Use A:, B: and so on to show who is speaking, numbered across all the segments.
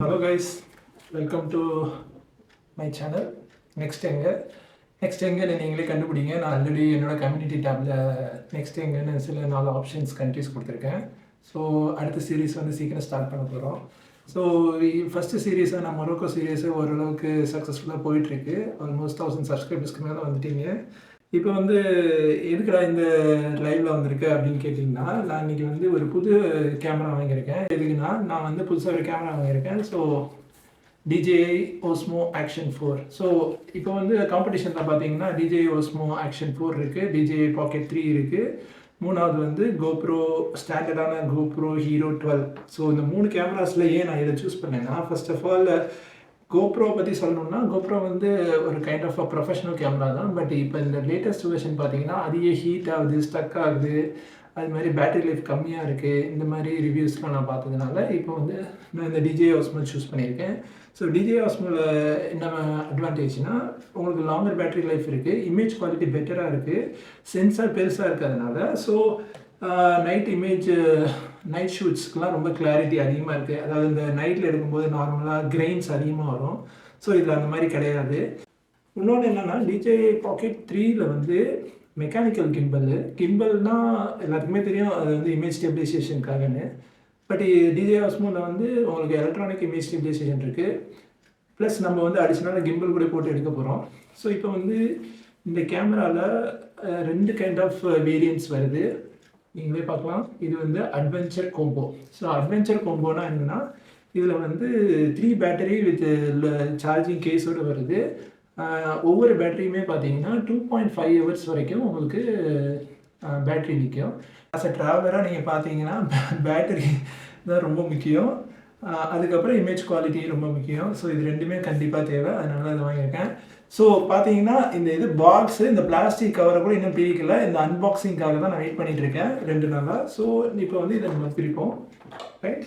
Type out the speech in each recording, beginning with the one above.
A: Hello guys, welcome to my channel. Next எங்கன்னு நீங்களே கண்டுபிடிங்க. நான் ஆல்ரெடி என்னோட கம்யூனிட்டி டேப்ல நெக்ஸ்ட் எங்கன்னு சில 4 ஆப்ஷன்ஸ் கண்ட்ரிஸ் கொடுத்துருக்கேன். ஸோ அடுத்த சீரீஸ் வந்து சீக்கிரம் ஸ்டார்ட் பண்ண போகிறோம். ஸோ ஃபஸ்ட்டு சீரீஸாக நான் மொரோக்கோ சீரீஸு ஓரளவுக்கு சக்ஸஸ்ஃபுல்லாக போயிட்டுருக்கு. ஆல்மோஸ்ட் 1000 சப்ஸ்கிரைபர்ஸ்க்கு மேலே வந்துட்டீங்க. இப்போ வந்து எதுக்குடா இந்த லைவில் வந்திருக்கு அப்படின்னு கேட்டிங்கன்னா, நான் இன்றைக்கி வந்து ஒரு புது கேமரா வாங்கியிருக்கேன். எதுக்குன்னா நான் வந்து புதுசாக ஒரு கேமரா வாங்கியிருக்கேன். So DJI OSMO Action 4. So இப்போ வந்து காம்படிஷனில் பார்த்தீங்கன்னா DJI OSMO Action 4 இருக்குது, DJI Pocket 3 இருக்குது, மூணாவது வந்து GoPro ஸ்டாண்டர்டான GoPro Hero 12. ஸோ இந்த 3 கேமராஸில் ஏன் நான் இதை சூஸ் பண்ணேன்னா, ஃபர்ஸ்ட் ஆஃப் ஆல் GoPro பற்றி சொல்லணும்னா, GoPro வந்து ஒரு கைண்ட் ஆஃப் ப்ரொஃபஷனல் கேமரா தான். பட் இப்போ இந்த லேட்டஸ்ட் வெர்ஷன் பார்த்தீங்கன்னா அதிக ஹீட் ஆகுது, ஸ்டக் ஆகுது, அது மாதிரி பேட்டரி லைஃப் கம்மியாக இருக்குது. இந்த மாதிரி ரிவ்யூஸ்லாம் நான் பார்த்ததுனால இப்போ வந்து நான் இந்த DJI OSMO சூஸ் பண்ணியிருக்கேன். ஸோ DJI OSMOவில் என்ன அட்வான்டேஜ்னால், உங்களுக்கு லாங்கர் பேட்டரி லைஃப் இருக்குது, இமேஜ் குவாலிட்டி பெட்டராக இருக்குது, சென்சார் பெருசாக இருக்கிறதுனால. ஸோ நைட் ஷூட்ஸ்க்குலாம் ரொம்ப கிளாரிட்டி அதிகமாக இருக்குது. அதாவது இந்த நைட்டில் எடுக்கும்போது நார்மலாக கிரெயின்ஸ் அதிகமாக வரும். ஸோ இதில் அந்த மாதிரி கிடையாது. இன்னொன்று என்னென்னா, DJI Pocket 3ல் வந்து மெக்கானிக்கல் கிம்பல்னால் எல்லாத்துக்குமே தெரியும், அது வந்து இமேஜ் ஸ்டெபிலைசேஷனுக்காகன்னு. பட் DJI OSMOவில் வந்து உங்களுக்கு எலக்ட்ரானிக் இமேஜ் ஸ்டெபிலைசேஷன் இருக்குது, ப்ளஸ் நம்ம வந்து அடிஷ்னலாக கிம்பல் கூட போட்டு எடுக்க போகிறோம். ஸோ இப்போ வந்து இந்த கேமராவில் 2 கைண்ட் ஆஃப் வேரியன்ட்ஸ் வருது, நீங்களே பார்க்கலாம். இது வந்து அட்வென்ச்சர் கோம்போ. ஸோ அட்வென்ச்சர் கோம்போனா என்னென்னா, இதில் வந்து 3 பேட்டரி வித் சார்ஜிங் கேஸோடு வருது. ஒவ்வொரு பேட்டரியுமே பார்த்தீங்கன்னா 2.5 ஹவர்ஸ் வரைக்கும் உங்களுக்கு பேட்ரி நிற்கும். ஆஸ் அ ட்ராவலராக நீங்கள் பார்த்தீங்கன்னா பேட்டரி தான் ரொம்ப முக்கியம், அதுக்கப்புறம் இமேஜ் குவாலிட்டி ரொம்ப முக்கியம். ஸோ இது ரெண்டுமே கண்டிப்பாக தேவை, அதனால அதை வாங்கியிருக்கேன். ஸோ பார்த்தீங்கன்னா இந்த பாக்ஸு, இந்த பிளாஸ்டிக் கவரை கூட இன்னும் பிரிக்கல. இந்த அன்பாக்சிங்காக தான் நான் வெயிட் பண்ணிகிட்டு இருக்கேன் 2 நாளாக. ஸோ இப்போ வந்து இதை நம்ம பிரிப்போம், ரைட்?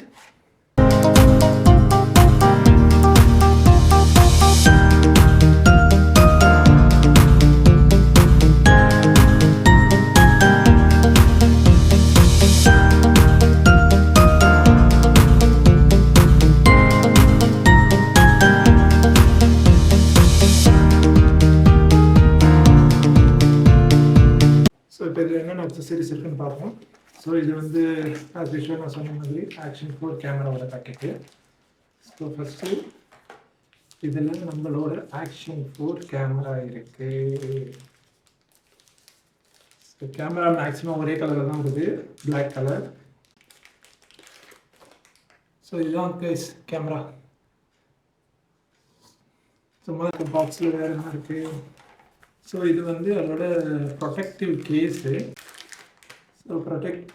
A: இப்போ இதில் என்னென்ன அக்சசரிஸ் இருக்குன்னு பார்ப்போம். ஸோ இது வந்து ஆஸ் யூஷுவல் நான் சொன்ன மாதிரி Action 4 கேமராவோட பேக்கெட்டு. ஸோ ஃபஸ்ட்டு இதில் நம்மளோட Action 4 கேமரா இருக்குது. ஸோ கேமரா மேக்ஸிமம் ஒரே கலரில் தான் இருக்குது, பிளாக் கலர். ஸோ இதுதான் கைஸ் கேமரா. சும்மா பாக்ஸில் வேறு என்ன இருக்குது. ஸோ இது வந்து அதோட ப்ரொடெக்டிவ் கேஸு. ஸோ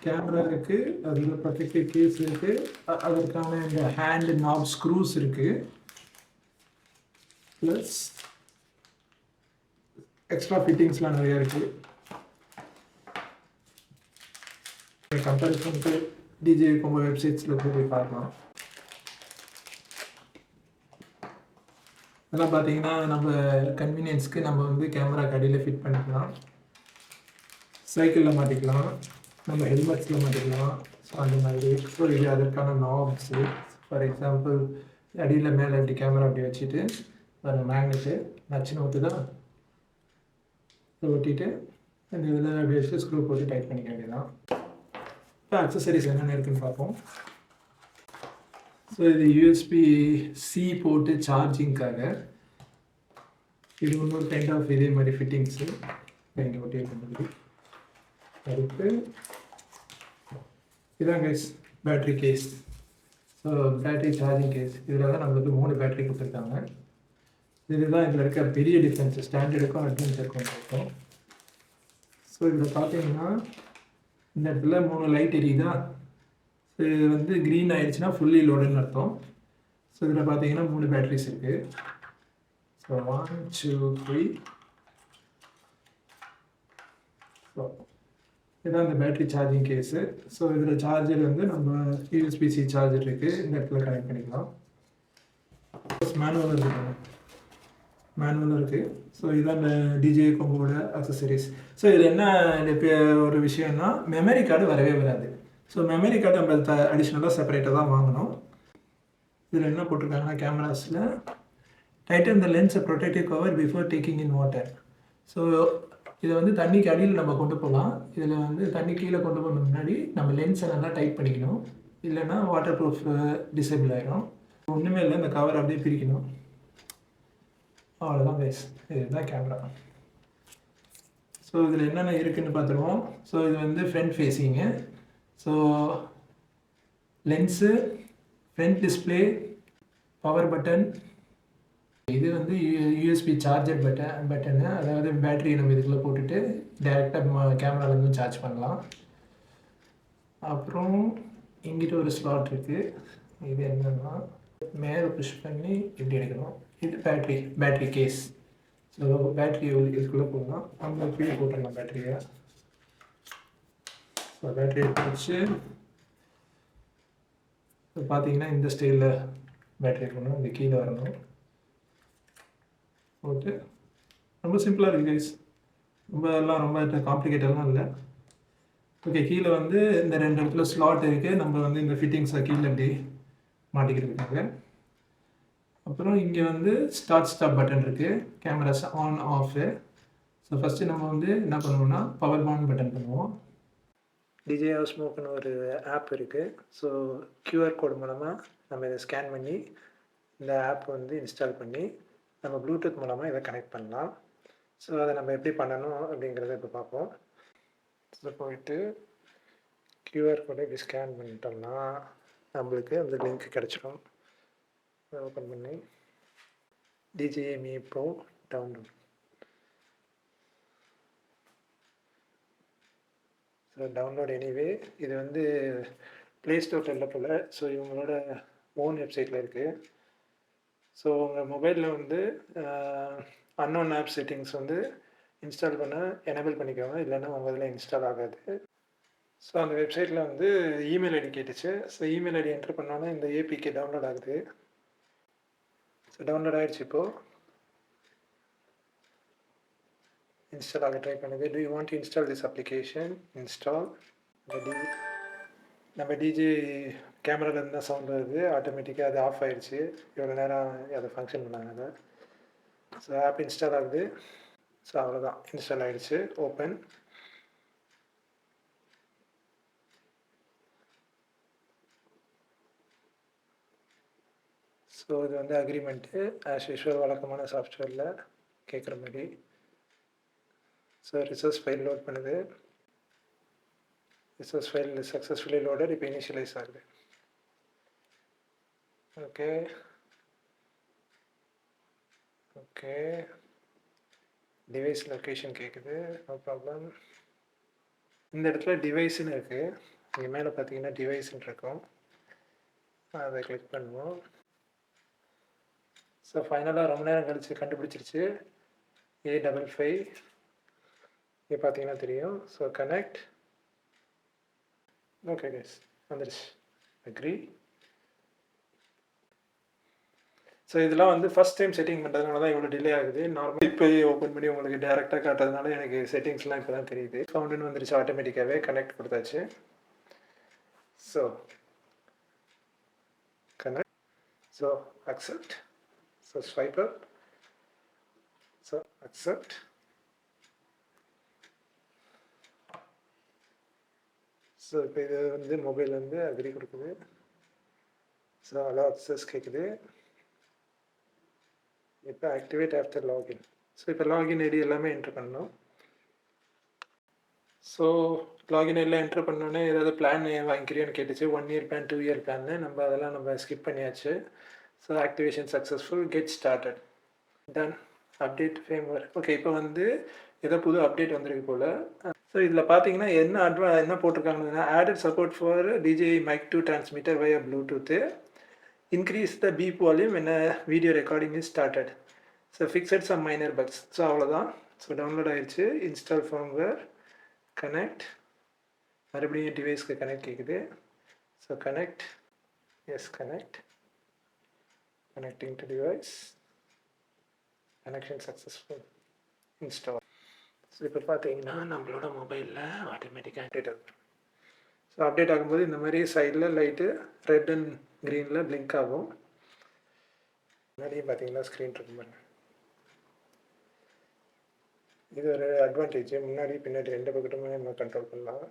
A: கேமரா இருக்குது, அதில் ப்ரொடெக்டிவ் கேஸ் இருக்குது, அதற்கான இந்த ஹேண்ட் நாப் ஸ்க்ரூஸ் இருக்குது, ப்ளஸ் எக்ஸ்ட்ரா ஃபிட்டிங்ஸ்லாம் நிறையா இருக்குது. கம்பேரிசனுக்கு DJI OSMO வெப்சைட்ஸில் போய் பார்க்கலாம். அதெல்லாம் பார்த்தீங்கன்னா நம்ம கன்வீனியன்ஸ்க்கு நம்ம வந்து கேமரா கடையில் ஃபிட் பண்ணிக்கலாம், சைக்கிளில் மாட்டிக்கலாம், நம்ம ஹெல்மெட்ஸில் மாட்டிக்கலாம். ஸோ அந்த மாதிரி. ஸோ இது அதற்கான நாப்ஸு. ஃபார் எக்ஸாம்பிள் அடியில் மேலே இப்படி கேமரா அப்படி வச்சுட்டு ஒரு மேக்னெட்டு நச்சுன்னு ஊற்றுதான் ஒட்டிட்டு இந்த இதில் அப்படி வச்சு ஸ்க்ரூ போட்டு டைட் பண்ணிக்க வேண்டியதான். இப்போ அக்சசரிஸ் என்னென்ன இருக்குதுன்னு பார்ப்போம். ஸோ இது USB-C போட்டு சார்ஜிங்காக. இது இன்னொரு கைண்ட் ஆஃப் இதே மாதிரி ஃபிட்டிங்ஸு இங்கே ஒட்டி இருக்க மாதிரி. அடுத்து இதான் guys battery case. So battery charging case. இதில் தான் நம்மளுக்கு 3 பேட்டரி கொடுத்துருக்காங்க. இதுதான் இதில் இருக்க பெரிய டிஃப்ரென்ஸு ஸ்டாண்டர்டுக்கும் அட்வென்ச்சருக்கும் இருக்கும். ஸோ இதில் பார்த்தீங்கன்னா இந்த இடத்துல 3 லைட் எரியுதா. ஸோ இது வந்து க்ரீன் ஆகிடுச்சுன்னா ஃபுல்லி லோடுன்னு அர்த்தம். ஸோ இதில் பார்த்தீங்கன்னா 3 பேட்டரிஸ் இருக்குது. ஸோ 1 2 3. ஸோ இதுதான் இந்த பேட்டரி சார்ஜிங் கேஸு. ஸோ இதில் சார்ஜர் வந்து நம்ம USB-C சார்ஜர் இருக்குது, இந்த இடத்துல கனெக்ட் பண்ணிக்கலாம். மேனுவல் இருக்குது. ஸோ இதுதான் இந்த DJI OSMOவோட அக்சசரிஸ். ஸோ இதில் என்ன ஒரு விஷயம்னா, மெமரி கார்டு வரவே வராது. ஸோ மெமரி கார்டு நம்ம அடிஷ்னலாக செப்பரேட்டாக தான் வாங்கணும். இதில் என்ன போட்டிருக்காங்கன்னா கேமராஸில் tighten the lens protective cover before taking in water. So இதை வந்து தண்ணிக்கு அடியில் நம்ம கொண்டு போகலாம். இதில் வந்து தண்ணி கீழே கொண்டு போக முன்னாடி நம்ம லென்ஸை நல்லா டைட் பண்ணிக்கணும், இல்லைன்னா வாட்டர் ப்ரூஃப் டிசேபிள் ஆகிடும். ஒன்றுமே இல்லை, இந்த கவர் அப்படியே பிரிக்கணும், அவ்வளோதான் கைஸ். இதுதான் கேமரா. ஸோ இதில் என்னென்ன இருக்குதுன்னு பார்த்துருவோம். ஸோ இது வந்து front facing. So lens, front display, power button, இது வந்து யூஎஸ்பி சார்ஜர் பட்டனு, அதாவது பேட்டரி நம்ம இதுக்குள்ளே போட்டுட்டு டேரெக்டாக கேமராலேருந்து சார்ஜ் பண்ணலாம். அப்புறம் இங்கிட்ட ஒரு ஸ்லாட் இருக்குது. இது என்னென்னா மேலே புஷ் பண்ணி இப்படி எடுக்கணும். இது பேட்ரி கேஸ். ஸோ பேட்ரி இதுக்குள்ளே போடலாம். நம்ம கீழே போட்டுடலாம் பேட்டரியை. ஸோ பேட்டரி எடுத்து வச்சு ஸோ பார்த்தீங்கன்னா இந்த ஸ்டைலில் பேட்டரி இருக்கணும், இந்த கீழே வரணும். ஓகே, ரொம்ப சிம்பிளாக இருக்குது கைஸ். ரொம்ப காம்ப்ளிகேட்டெல்லாம் இல்லை. ஓகே, கீழே வந்து இந்த 2 இடத்துல ஸ்லாட் இருக்குது. நம்ம வந்து இந்த ஃபிட்டிங்ஸை கீழே அப்படி மாட்டிக்கிறதுக்காக. அப்புறம் இங்கே வந்து ஸ்டாப் பட்டன் இருக்குது, cameras on off. So first நம்ம வந்து என்ன பண்ணுவோம்னா பவர் ஆன் பட்டன் பண்ணுவோம். DJI OSMOக்குன்னு ஒரு ஆப் இருக்குது. ஸோ QR கோடு மூலமாக நம்ம இதை ஸ்கேன் பண்ணி இந்த ஆப் வந்து இன்ஸ்டால் பண்ணி நம்ம ப்ளூடூத் மூலமாக இதை கனெக்ட் பண்ணலாம். ஸோ அதை நம்ம எப்படி பண்ணணும் அப்படிங்கிறத இப்போ பார்ப்போம். ஸோ போயிட்டு QR கோடை இப்படி ஸ்கேன் பண்ணிட்டோம்னா நம்மளுக்கு அந்த லிங்க் கிடச்சிடும். ஓப்பன் பண்ணி DJI Mi Pro download. So download anyway. இது வந்து ப்ளே ஸ்டோரில் இல்லை போல். ஸோ இவங்களோட ஓன் வெப்சைட்டில் இருக்குது. ஸோ உங்கள் மொபைலில் வந்து அன்னோன் ஆப் செட்டிங்ஸ் வந்து இன்ஸ்டால் பண்ண எனேபிள் பண்ணிக்கோங்க, இல்லைன்னா உங்கள் இதில் இன்ஸ்டால் ஆகாது. ஸோ அந்த வெப்சைட்டில் வந்து இமெயில் ஐடி கேட்டுச்சு. ஸோ இமெயில் ஐடி என்ட்ரு பண்ணோன்னா இந்த ஏபிகே டவுன்லோட் ஆகுது. ஸோ டவுன்லோட் ஆகிடுச்சு. இப்போது இன்ஸ்டால் ஆக ட்ரை பண்ணுது. Do you want to install this application? Install. நம்ம டிஜே கேமராலேருந்து தான் சவுண்ட் வருது, ஆட்டோமேட்டிக்காக அது ஆஃப் ஆகிடுச்சு. இவ்வளோ நேரம் அதை ஃபங்க்ஷன் பண்ணாங்க அதை. ஸோ ஆப் இன்ஸ்டால் ஆகுது. ஸோ அவ்வளோதான், இன்ஸ்டால் ஆகிடுச்சு. ஓப்பன். ஸோ இது வந்து அக்ரிமெண்ட்டு ஆஸ் யூஷுவல் வழக்கமான சாஃப்ட்வேரில் கேட்குற மாதிரி. ஸோ ரிசோர்ஸ் ஃபைல் லோட் பண்ணுது. Resource file successfully loaded. இப்போ இனிஷியலைஸ் ஆகுது. ஓகே ஓகே, டிவைஸ் லொக்கேஷன் கேட்குது, நோ ப்ராப்ளம். இந்த இடத்துல டிவைஸ்ன்னு இருக்குது. இங்கே மேலே பார்த்தீங்கன்னா டிவைஸ்ன்னு இருக்கும், அதை கிளிக் பண்ணுவோம். ஸோ ஃபைனலாக ரொம்ப நேரம் கழிச்சு கண்டுபிடிச்சிருச்சு. A55 இங்கே பார்த்தீங்கன்னா தெரியும். So connect. ஓகே கைஸ், வந்துடுச்சு. அக்ரி. ஸோ இதெல்லாம் வந்து ஃபஸ்ட் டைம் செட்டிங் பண்ணுறதுனால தான் இவ்வளோ டிலே ஆகுது. நார்மல் இப்போ ஓப்பன் பண்ணி உங்களுக்கு டேரெக்டாக காட்டுறதுனால எனக்கு செட்டிங்ஸ்லாம் இப்போ தான் தெரியுது. ஃபவுண்டுன்னு வந்துருச்சு, ஆட்டோமேட்டிக்காகவே கனெக்ட் கொடுத்தாச்சு. So connect. So accept. So swipe அப். So accept. ஸோ இப்போ இது வந்து மொபைல் வந்து அக்ரி கொடுக்குது. ஸோ அலோ அக்சஸ் கேட்குது. இப்போ ஆக்டிவேட் ஆஃப்டர் லாகின். ஸோ இப்போ லாகின் ஐடி எல்லாமே என்ட்ரு பண்ணணும். ஸோ லாகின் எல்லாம் என்ட்ரு பண்ணோன்னே ஏதாவது பிளான் வாங்கிக்கிறியோன்னு கேட்டுச்சு. 1 இயர் பிளான், 2 இயர் பிளான்னு. அதெல்லாம் நம்ம ஸ்கிப் பண்ணியாச்சு. So activation successful, get started, done, update firmware. Okay, இப்போ வந்து ஏதோ புது அப்டேட் வந்திருக்கு போல். ஸோ இதில் பார்த்தீங்கன்னா என்ன போட்டிருக்காங்கன்னா added support for DJI Mic 2 transmitter via Bluetooth, increase the beep volume when a video recording is started. So fixed some minor bugs. So அவ்வளோதான். ஸோ டவுன்லோட் ஆகிடுச்சு. Install firmware, connect. மறுபடியும் டிவைஸ்க்கு connect கேட்குது. So connect. Yes, connect. Connecting to device. Connection successful. Install. So இப்போ பார்த்தீங்கன்னா நம்மளோட மொபைலில் ஆட்டோமேட்டிக்காக அப்டேட் ஆகும். ஸோ அப்டேட் ஆகும்போது இந்த மாதிரி சைடில் லைட்டு ரெட் அண்ட் க்ரீனில் பிளிங்க் ஆகும். முன்னாடியே பார்த்தீங்கன்னா ஸ்க்ரீன் இருக்கும் பாருங்க. இது ஒரு அட்வான்டேஜ். முன்னாடி பின்னாடி 2 பக்கத்துமே நம்ம கண்ட்ரோல் பண்ணலாம்.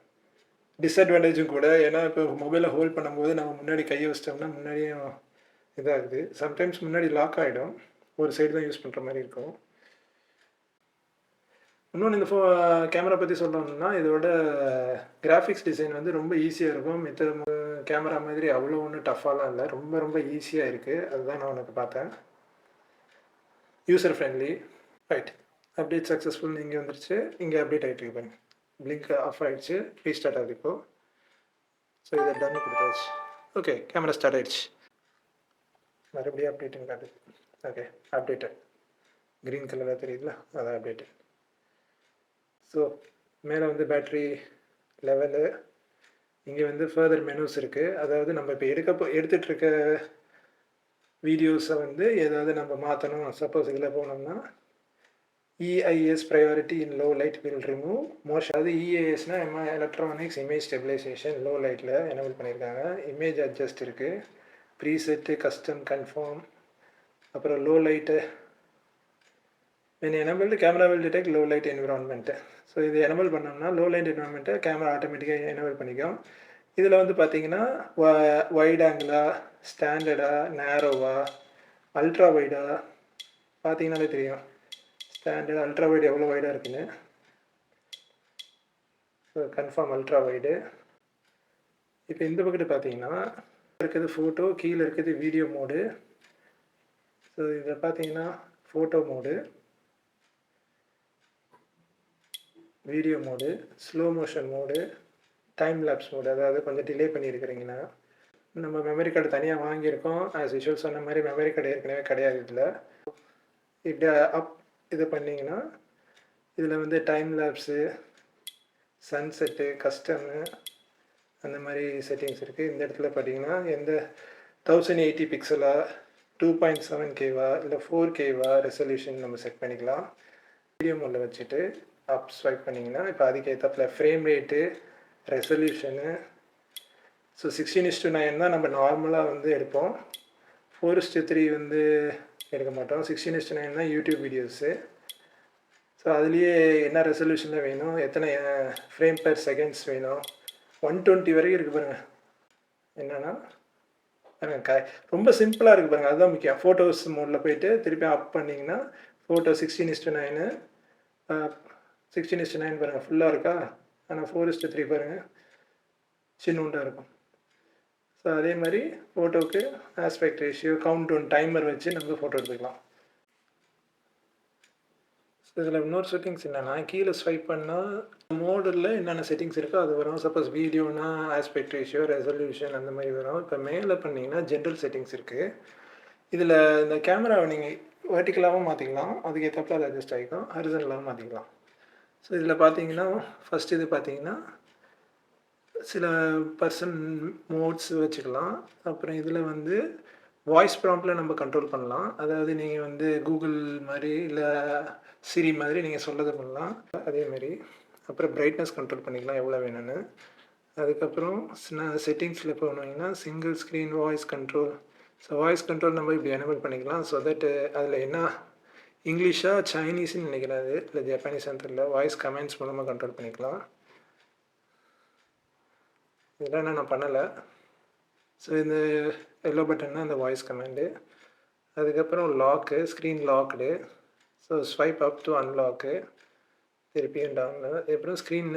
A: டிஸ்அட்வான்டேஜும் கூட. ஏன்னா இப்போ மொபைலை ஹோல்ட் பண்ணும்போது நம்ம முன்னாடி கையை வச்சிட்டோம்னா முன்னாடியே இதாகுது. சம்டைம்ஸ் முன்னாடி லாக் ஆகிடும். ஒரு சைடு தான் யூஸ் பண்ணுற மாதிரி இருக்கும். இன்னொன்று இந்த கேமரா பற்றி சொல்லணும்னா இதோட கிராஃபிக்ஸ் டிசைன் வந்து ரொம்ப ஈஸியாக இருக்கும். மித்த கேமரா மாதிரி அவ்வளோ ஒன்றும் டஃப்பாலாம் இல்லை. ரொம்ப ரொம்ப ஈஸியாக இருக்குது. அதுதான் நான் உனக்கு பார்த்தேன். User friendly. Right, update successful இங்கே வந்துருச்சு. இங்கே அப்டேட் ஆகிட்டு இருக்கு பாருங்க. பிளிங்க் ஆஃப் ஆகிடுச்சு. ரீஸ்டார்ட் ஆகுது இப்போது. ஸோ இதை டன் கொடுத்தாச்சு. ஓகே, கேமரா ஸ்டார்ட் ஆகிடுச்சு. மறுபடியும் அப்டேட்டுன்னு காட்டுது. Okay, updated. க்ரீன் கலராக தெரியுதுல, அதான் அப்டேட்டு. ஸோ மேலே வந்து பேட்ரி லெவலு, இங்கே வந்து ஃபர்தர் மெனூஸ் இருக்குது. அதாவது நம்ம இப்போ எடுத்துகிட்ருக்க வீடியோஸை வந்து ஏதாவது நம்ம மாற்றணும். சப்போஸ் இதில் போனோம்னா EIS priority in low light will remove most. அதாவது EISனால் எலக்ட்ரானிக்ஸ் இமேஜ் ஸ்டெபிலைசேஷன் லோ லைட்டில் எனேபிள் பண்ணியிருக்காங்க. இமேஜ் அட்ஜஸ்ட் இருக்குது, ப்ரீசெட்டு, கஸ்டம், கன்ஃபார்ம், அப்புறம் low light. when enabled camera will detect low light environment. So இது எனேபிள் பண்ணோம்னா low light என்வரான்மெண்ட்டை camera ஆட்டோமேட்டிக்காக enable பண்ணிக்கும். இதில் வந்து பார்த்தீங்கன்னா வைட் ஆங்கிளா, ஸ்டாண்டர்டா, நேரோவா, அல்ட்ரா வைடா பார்த்தீங்கன்னாலே தெரியும். ஸ்டாண்டர்ட், அல்ட்ரா வைடு எவ்வளோ வைடாக இருக்குன்னு. So confirm ultra wide. இப்போ இந்த பக்கத்து பார்த்தீங்கன்னா இருக்குது ஃபோட்டோ, கீழே இருக்குது வீடியோ மோடு. ஸோ இதில் பார்த்தீங்கன்னா photo mode, video mode, slow motion mode, time labs mode. அதாவது கொஞ்சம் டிலே பண்ணியிருக்கிறீங்கன்னா நம்ம மெமரி கார்டு தனியாக வாங்கியிருக்கோம். ஆஸ் யூஷுவல் சொன்ன மாதிரி மெமரி கார்டு ஏற்கனவே கிடையாது இதில். இப்படி இது பண்ணிங்கன்னா இதில் வந்து டைம் லேப்ஸு, சன்செட்டு, கஸ்டமு அந்த மாதிரி செட்டிங்ஸ் இருக்குது. இந்த இடத்துல பார்த்தீங்கன்னா எந்த 1080 பிக்சலா, 2.7K இல்லை 4K ரெசல்யூஷன் நம்ம செட் பண்ணிக்கலாம். வீடியோ மோடில் வச்சுட்டு அப் ஸ்வைப் பண்ணிங்கன்னா இப்போ அதுக்கேற்றப்பில் ஃப்ரேம் ரேட்டு, ரெசல்யூஷனு. ஸோ 16:9 தான் நம்ம நார்மலாக வந்து எடுப்போம். 4:3 வந்து எடுக்க மாட்டோம். 16:9 தான் யூடியூப் வீடியோஸு. ஸோ அதுலேயே என்ன ரெசல்யூஷனில் வேணும், எத்தனை ஃப்ரேம் பெர் செகண்ட்ஸ் வேணும், 120 வரைக்கும் இருக்குது பாருங்கள். என்னென்னா ரொம்ப சிம்பிளாக இருக்குது பாருங்கள், அதுதான் முக்கியம். ஃபோட்டோஸ் மோடில் போய்ட்டு திருப்பி அப் பண்ணிங்கன்னா ஃபோட்டோ 16:9, 16:9 பாருங்கள் ஃபுல்லாக இருக்கா. ஆனால் 4:3 பாருங்கள் சின்னூண்டாக இருக்கும். ஸோ அதே மாதிரி ஃபோட்டோவுக்கு aspect ratio, count down, timer வச்சு நம்ம ஃபோட்டோ எடுத்துக்கலாம். ஸோ இதில் இன்னொரு செட்டிங்ஸ் என்னென்னா, கீழே ஸ்வைப் பண்ணால் மோடில் என்னென்ன செட்டிங்ஸ் இருக்கோ அது வரும். சப்போஸ் வீடியோனா ஆஸ்பெக்ட் ரேஷியோ, ரெசல்யூஷன் அந்த மாதிரி வரும். இப்போ மேலே பண்ணிங்கன்னா ஜென்ரல் செட்டிங்ஸ் இருக்குது. இதில் இந்த கேமராவை நீங்கள் வெர்டிக்கலாகவும் மாற்றிக்கலாம், அதுக்கேற்றப்பல அது அட்ஜஸ்ட் ஆகிக்கும். ஹரிசன்டலாகவும் மாற்றிக்கலாம். ஸோ இதில் பார்த்தீங்கன்னா ஃபஸ்ட் இது பார்த்தீங்கன்னா சில பர்சன் மோட்ஸ் வச்சுக்கலாம். அப்புறம் இதில் வந்து வாய்ஸ் ப்ராம்ப்டில் நம்ம கண்ட்ரோல் பண்ணலாம். அதாவது நீங்கள் வந்து கூகுள் மாதிரி இல்லை சிரி மாதிரி நீங்கள் சொல்லதை பண்ணலாம் அதேமாதிரி. அப்புறம் பிரைட்னஸ் கண்ட்ரோல் பண்ணிக்கலாம் எவ்வளோ வேணும்னு. அதுக்கப்புறம் செட்டிங்ஸில் போனீங்கன்னா single screen voice control. So voice control நம்ம இப்படி எனேபிள் பண்ணிக்கலாம். ஸோ தட் அதில் என்ன இங்கிலீஷாக சைனீஸ்ன்னு நினைக்கிறாரு இல்லை ஜப்பானீஸ் தெரியல, வாய்ஸ் கமெண்ட்ஸ் மூலமாக கண்ட்ரோல் பண்ணிக்கலாம். இதெல்லாம் நான் பண்ணலை. ஸோ இந்த எல்லோ பட்டன் தான் இந்த வாய்ஸ் கமெண்டு. அதுக்கப்புறம் lock, screen locked. So swipe up to unlock, திருப்பியும் டவுனு. அப்புறம் screen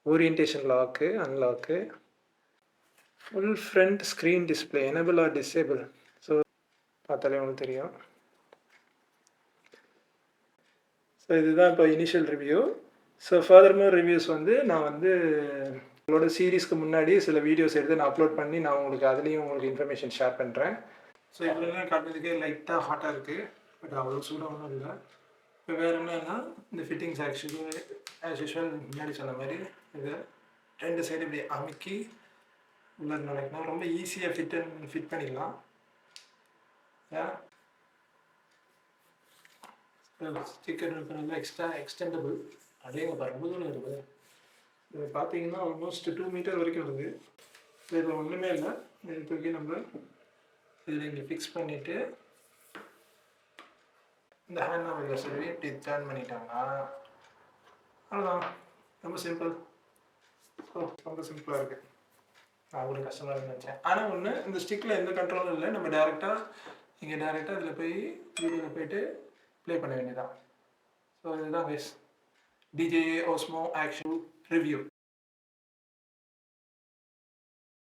A: orientation lock, unlock. Full front screen display enable or disable. So பார்த்தாலே உங்களுக்கு தெரியும். ஸோ இதுதான் இப்போ initial review. So furthermore reviews வந்து நான் வந்து உங்களோட சீரீஸ்க்கு முன்னாடி சில வீடியோஸ் எடுத்து நான் அப்லோட் பண்ணி நான் உங்களுக்கு அதுலேயும் உங்களுக்கு இன்ஃபர்மேஷன் ஷேர் பண்ணுறேன். ஸோ இப்போலாம் காட்டுறதுக்கே லைட்டாக ஹாட்டாக இருக்குது, பட் அவ்வளோ சூடாக ஒன்றும் இல்லை. இப்போ வேறு என்னன்னா இந்த ஃபிட்டிங்ஸ் ஆக்சுவலி ஆஸ் யூஷுவல் முன்னாடி சொன்ன மாதிரி இது 2 சைடு இப்படி அமுக்கி உள்ள நினைக்கணும். ரொம்ப ஈஸியாக ஃபிட் பண்ணிக்கலாம். ஸ்டிக்கர் இருக்கிறனால எக்ஸ்டெண்டபிள். அதேங்க பாருங்க இருக்குது. இது பார்த்தீங்கன்னா ஆல்மோஸ்ட் 2 மீட்டர் வரைக்கும் இருக்குது. இதில் ஒன்றுமே இல்லை. இது தூக்கி நம்ம இதில் இங்கே ஃபிக்ஸ் பண்ணிவிட்டு இந்த ஹேண்ட் மொபைலில் சொல்லி இப்படி டேர்ன் பண்ணிட்டாங்கன்னா அவ்வளோதான். ரொம்ப சிம்பிள். ஸோ ரொம்ப சிம்பிளாக இருக்குது. நான் ஒரு கஷ்டமாக இருக்குன்னு நினச்சேன். ஆனால் ஒன்று, இந்த ஸ்டிக்கில் எந்த கண்ட்ரோலும் இல்லை. நம்ம டேரெக்டாக இதில் போய் வீடியோவில் போய்ட்டு ப்ளே பண்ண வேண்டியதான். ஸோ இதுதான் guys DJI OSMO Action review.